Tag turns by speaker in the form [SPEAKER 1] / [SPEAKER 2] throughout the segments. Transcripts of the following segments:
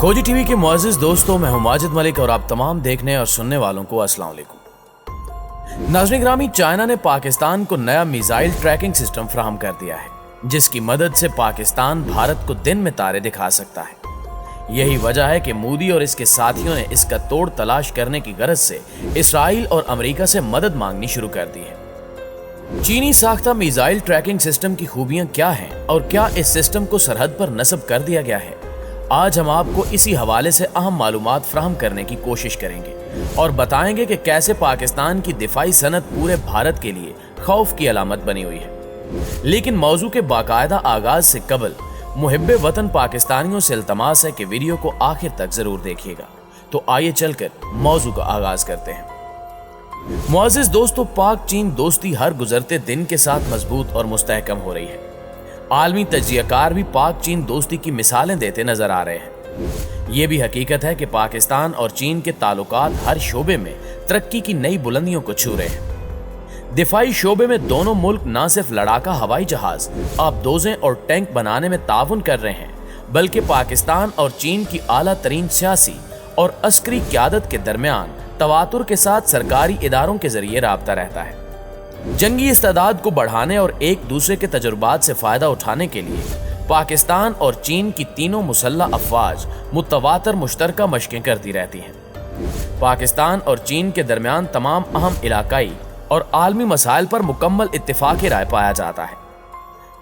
[SPEAKER 1] खोजी टीवी के मुअज़्ज़िज़ दोस्तों, मैं हूं माजिद मलिक और आप तमाम देखने और सुनने वालों को अस्सलाम वालेकुम। नाज़रीन ग्रामी, चाइना ने पाकिस्तान को नया मिसाइल ट्रैकिंग सिस्टम फराहम कर दिया है, जिसकी मदद से पाकिस्तान भारत को दिन में तारे दिखा सकता है। यही वजह है कि मोदी और इसके साथियों ने इसका तोड़ तलाश करने की गरज से इसराइल और अमेरिका से मदद मांगनी शुरू कर दी है। चीनी साख्ता मिसाइल ट्रैकिंग सिस्टम की खूबियां क्या हैं और क्या इस सिस्टम को सरहद पर नस्ब कर दिया गया है, आज हम आपको इसी हवाले से अहम मालूमात फराहम करने की कोशिश करेंगे और बताएंगे कि कैसे पाकिस्तान की दिफाई सनत पूरे भारत के लिए खौफ की अलामत बनी हुई है। लेकिन मौजू के बाकायदा आगाज से कबल मुहिब्बे वतन पाकिस्तानियों से इल्तमास है कि वीडियो को आखिर तक जरूर देखिएगा। तो आइए चलकर मौजू का आगाज करते हैं। मुअज़्ज़िज़ दोस्तों, पाक चीन दोस्ती हर गुजरते दिन के साथ मजबूत और मुस्तहकम हो रही है। आलमी तज्जियाकार भी पाक चीन दोस्ती की मिसालें देते नजर आ रहे हैं। ये भी हकीकत है कि पाकिस्तान और चीन के ताल्लुकात हर शोबे में तरक्की की नई बुलंदियों को छू रहे हैं। दिफाई शोबे में दोनों मुल्क न सिर्फ लड़ाका हवाई जहाज, आबदोजें और टैंक बनाने में ताउन कर रहे हैं, बल्कि पाकिस्तान और चीन की आला तरीन सियासी और अस्करी क़यादत के दरमियान तवातुर के साथ सरकारी इदारों के जरिए राब्ता रहता है। जंगी इस्तेदाद को बढ़ाने और एक दूसरे के तजुर्बात से फायदा उठाने के लिए पाकिस्तान और चीन की तीनों मुसल्लह अफवाज मुतवातर मुश्तरका मशकें करती रहती हैं। पाकिस्तान और चीन के दरमियान तमाम अहम इलाकाई और आलमी मसाइल पर मुकम्मल इत्तिफाक राय पाया जाता है।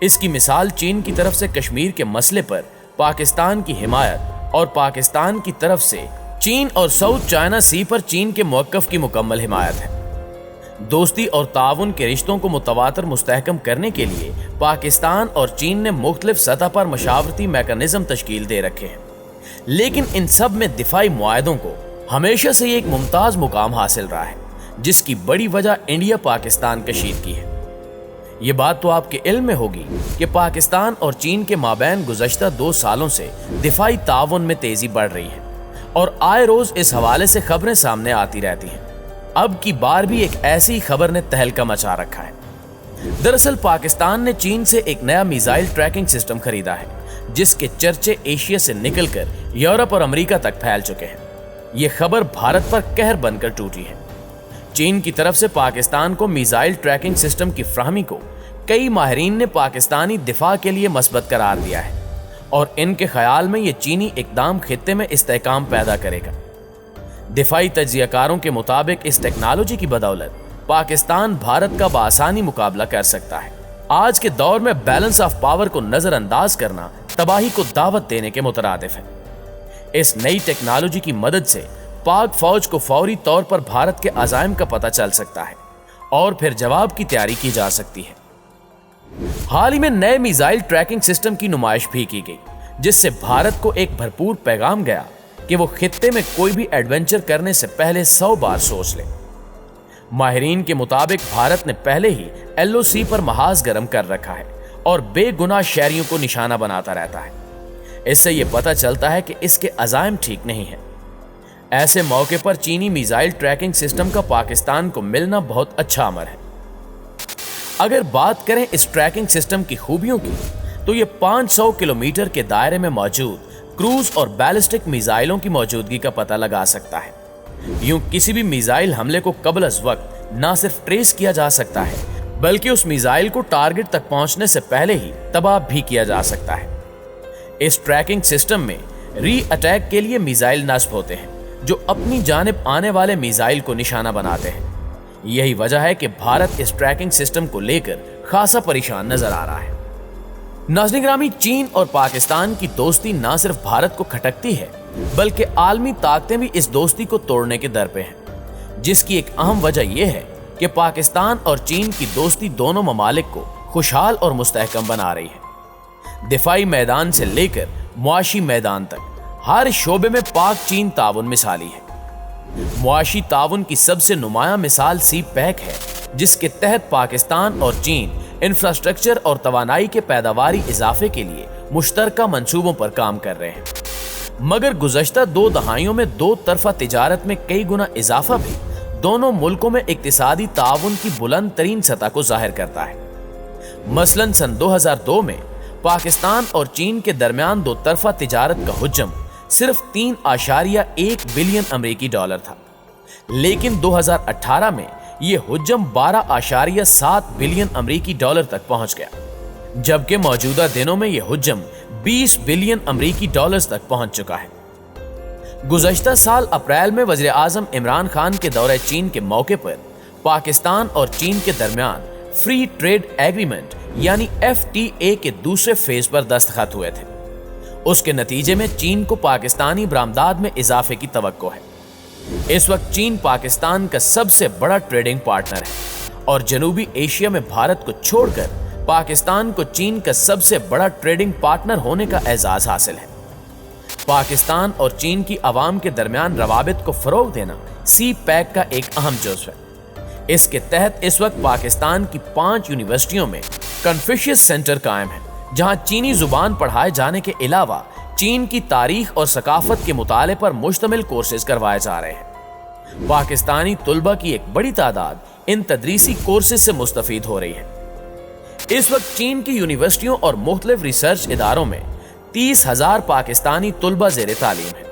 [SPEAKER 1] इसकी मिसाल चीन की तरफ से कश्मीर के मसले पर पाकिस्तान की हिमायत और पाकिस्तान की तरफ से चीन और साउथ चाइना सी पर चीन के मौक़िफ़ की मुकम्मल हिमायत है। दोस्ती और ताउन के रिश्तों को मुतवातर मुस्तहकम करने के लिए पाकिस्तान और चीन ने मुख्तलिफ सतह पर मशावरती मैकेनिज्म तश्कील दे रखे हैं, लेकिन इन सब में दिफाई मुआहदों को हमेशा से एक मुमताज मुकाम हासिल रहा है, जिसकी बड़ी वजह इंडिया पाकिस्तान कशीदगी है। ये बात तो आपके इल्म में होगी कि पाकिस्तान और चीन के माबैन गुज़श्ता 2 सालों से दिफाई ताउन में तेजी बढ़ रही है और आए रोज इस हवाले से खबरें सामने आती रहती हैं। अब की बार भी एक ऐसी खबर ने तहलका मचा रखा है। दरअसल पाकिस्तान ने चीन से एक नया मिसाइल ट्रैकिंग सिस्टम खरीदा है, जिसके चर्चे एशिया से निकलकर यूरोप और अमेरिका तक फैल चुके हैं। ये खबर भारत पर कहर बनकर टूटी है। चीन की तरफ से पाकिस्तान को मिसाइल ट्रैकिंग सिस्टम की फ्राहमी को कई माहिरीन ने पाकिस्तानी दिफा के लिए मस्बत करार दिया है और इनके ख्याल में ये चीनी इकदाम खित्ते में इस्तेहकाम पैदा करेगा। दिफाई तज्जियाकारों के मुताबिक इस टेक्नोलॉजी की बदौलत पाकिस्तान भारत का बआसानी मुकाबला कर सकता है। आज के दौर में बैलेंस ऑफ पावर को नजरअंदाज करना तबाही को दावत देने के मुतरादिफ है। इस नई टेक्नोलॉजी की मदद से पाक फौज को फौरी तौर पर भारत के अज़ाइम का पता चल सकता है और फिर जवाब की तैयारी की जा सकती है। हाल ही में नए मिसाइल ट्रैकिंग सिस्टम की नुमाइश भी की गई, जिससे भारत को एक भरपूर पैगाम गया कि वो खित्ते में कोई भी एडवेंचर करने से पहले 100 बार सोच ले। माहिरीन के मुताबिक भारत ने पहले ही LOC पर महाज गर्म कर रखा है और बेगुनाह शहरियों को निशाना बनाता रहता है। इससे ये पता चलता है कि इसके अज़ाइम ठीक नहीं है। ऐसे मौके पर चीनी मिसाइल ट्रैकिंग सिस्टम का पाकिस्तान को मिलना बहुत अच्छा अमर है। अगर बात करें इस ट्रैकिंग सिस्टम की खूबियों की, तो ये 500 किलोमीटर के दायरे में मौजूद क्रूज और बैलिस्टिक मिसाइलों की मौजूदगी का पता लगा सकता है। यूं किसी भी मिसाइल हमले को कबल अज़ वक्त न सिर्फ ट्रेस किया जा सकता है, बल्कि उस मिसाइल को टारगेट तक पहुंचने से पहले ही तबाह भी किया जा सकता है। इस ट्रैकिंग सिस्टम में री अटैक के लिए मिसाइल नस्ब होते हैं, जो अपनी जानिब आने वाले मिसाइल को निशाना बनाते हैं। यही वजह है कि भारत इस ट्रैकिंग सिस्टम को लेकर खासा परेशान नजर आ रहा है। नाज़रीन ग्रामी, चीन और पाकिस्तान की दोस्ती न सिर्फ भारत को खटकती है, बल्कि आलमी ताकतें भी इस दोस्ती को तोड़ने के दर पे हैं, जिसकी एक अहम वजह यह है कि पाकिस्तान और चीन की दोस्ती दोनों ममालिक को खुशहाल और मुस्तहकम बना रही है। दिफाई मैदान से लेकर मुआशी मैदान तक हर शोबे में पाक चीन ताउन मिसाली है। मुआशी ताउन की सबसे नुमाया मिसाल सी पैक है, जिसके तहत पाकिस्तान और चीन इंफ्रास्ट्रक्चर और तवानाई के पैदावारी इजाफे के लिए मुश्तरका मंसूबों पर काम कर रहे हैं। मगर गुज़श्ता 2 दहाइयों में 2 तरफा तिजारत में कई गुना इजाफा भी दोनों मुल्कों में इक्तिसादी ताउन की बुलंद तरीन सतह को जाहिर करता है। मसलन सन 2002 में पाकिस्तान और चीन के दरमियान 2 तरफा तिजारत का हुज्जम सिर्फ 3.1 बिलियन अमेरिकी डॉलर था, लेकिन 2018 में यह हुज्जम 12.7 बिलियन अमेरिकी डॉलर तक पहुंच गया, जबकि मौजूदा दिनों में यह हुज्जम 20 बिलियन अमेरिकी डॉलर्स तक पहुंच चुका है। गुज़श्ता साल अप्रैल में वज़ीर आज़म इमरान खान के दौरे चीन के मौके पर पाकिस्तान और चीन के दरमियान फ्री ट्रेड एग्रीमेंट यानी FTA के दूसरे फेज पर दस्तखत हुए थे। उसके नतीजे में चीन को पाकिस्तानी बरामदात में इजाफे की तवक्को है। इस वक्त चीन पाकिस्तान का सबसे बड़ा ट्रेडिंग पार्टनर है और जनूबी एशिया में भारत को छोड़कर पाकिस्तान को चीन का सबसे बड़ा ट्रेडिंग पार्टनर होने का एजाज हासिल है। पाकिस्तान और चीन की आवाम के दरमियान रवाबित को फरोग देना CPEC का एक अहम जुज़्व है। इसके तहत इस वक्त पाकिस्तान की 5 यूनिवर्सिटियों में कन्फ्यूशियस सेंटर कायम है, जहां चीनी जुबान पढ़ाए जाने के अलावा चीन की तारीख और सकाफत के मुताले पर मुश्तमिल कोर्सेज करवाए जा रहे हैं। पाकिस्तानी तुलबा की एक बड़ी तादाद इन तदरीसी कोर्सेज से मुस्तफीद हो रही है। इस वक्त चीन की यूनिवर्सिटियों और मुख्तलिफ रिसर्च इदारों में 30,000 पाकिस्तानी तुलबा ज़ेरे तालीम है।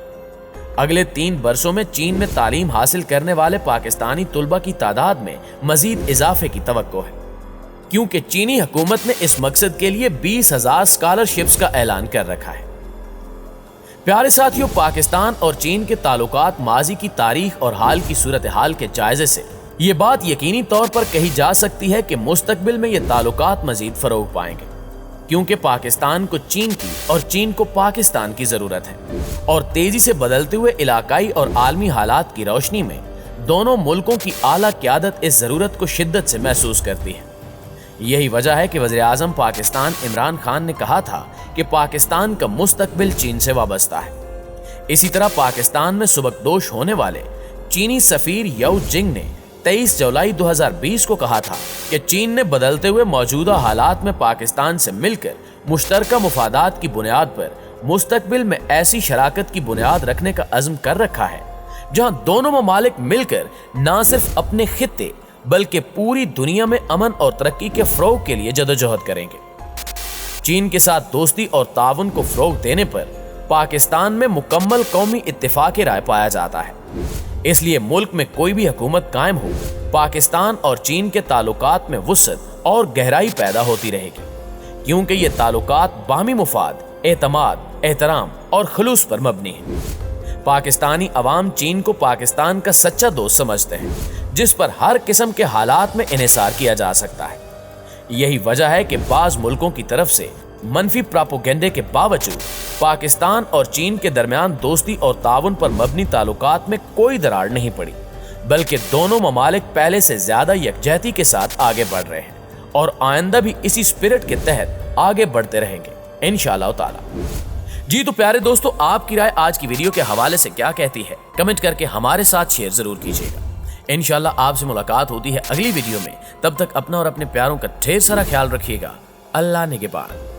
[SPEAKER 1] अगले 3 वर्षों में चीन में तालीम हासिल करने वाले पाकिस्तानी तुलबा की तादाद में मजीद इजाफे की तवक्को है, क्योंकि चीनी हुकूमत ने इस मकसद के लिए 20,000 स्कॉलरशिप्स का ऐलान कर रखा है। प्यारे साथियों, पाकिस्तान और चीन के ताल्लुकात माजी की तारीख और हाल की सूरत हाल के जायजे से ये बात यकीनी तौर पर कही जा सकती है कि मुस्तकबिल में ये ताल्लुकात मजीद फरोग पाएंगे, क्योंकि पाकिस्तान को चीन की और चीन को पाकिस्तान की जरूरत है और तेजी से बदलते हुए इलाकाई और आलमी हालात की रोशनी में दोनों मुल्कों की आला क़यादत इस जरूरत को शिद्दत से महसूस करती है। यही वजह है कि वज़ीर आज़म पाकिस्तान इमरान खान ने कहा था कि पाकिस्तान का मुस्तकबिल चीन से वाबस्ता है। इसी तरह पाकिस्तान में सुबकदोश होने वाले चीनी सफीर याओ जिंग ने 23 जुलाई 2020 को कहा था कि चीन ने बदलते हुए मौजूदा हालात में पाकिस्तान से मिलकर मुश्तरका मुफादात की बुनियाद पर मुस्तकबिल में ऐसी शराकत की बुनियाद रखने का अज़्म कर रखा है जहां दोनों ममालिक मिलकर न सिर्फ अपने खित्ते बल्कि पूरी दुनिया में अमन और तरक्की के फ़रोग के लिए जदोजहद करेंगे। चीन के साथ दोस्ती और ताउन को फ़रोग देने पर पाकिस्तान में मुकम्मल कौमी इत्तिफाक राय पाया जाता है। इसलिए मुल्क में कोई भी हुकूमत कायम हो, पाकिस्तान और चीन के ताल्लुकात में वुसअत और गहराई पैदा होती रहेगी, क्योंकि ये ताल्लुकात बाहमी मुफाद, एतमाद, एहतराम और खुलूस पर मबनी है। पाकिस्तानी अवाम चीन को पाकिस्तान का सच्चा दोस्त समझते हैं, जिस पर हर किस्म के हालात में इन्हिसार किया जा सकता है। यही वजह है कि बाज़ मुल्कों की तरफ से मनफी प्रोपेगेंडे के बावजूद पाकिस्तान और चीन के दरमियान दोस्ती और ताउन पर मबनी ताल्लुकात में कोई दरार नहीं पड़ी, बल्कि दोनों ममालिक पहले से ज्यादा यकजहती के साथ आगे बढ़ रहे हैं और आइंदा भी इसी स्पिरिट के तहत आगे बढ़ते रहेंगे इंशाअल्लाह ताला। जी तो प्यारे दोस्तों, आपकी राय आज की वीडियो के हवाले से क्या कहती है, कमेंट करके हमारे साथ शेयर जरूर कीजिएगा। इंशाअल्लाह आपसे मुलाकात होती है अगली वीडियो में। तब तक अपना और अपने प्यारों का ढेर सारा ख्याल रखिएगा। अल्लाह निगहबान।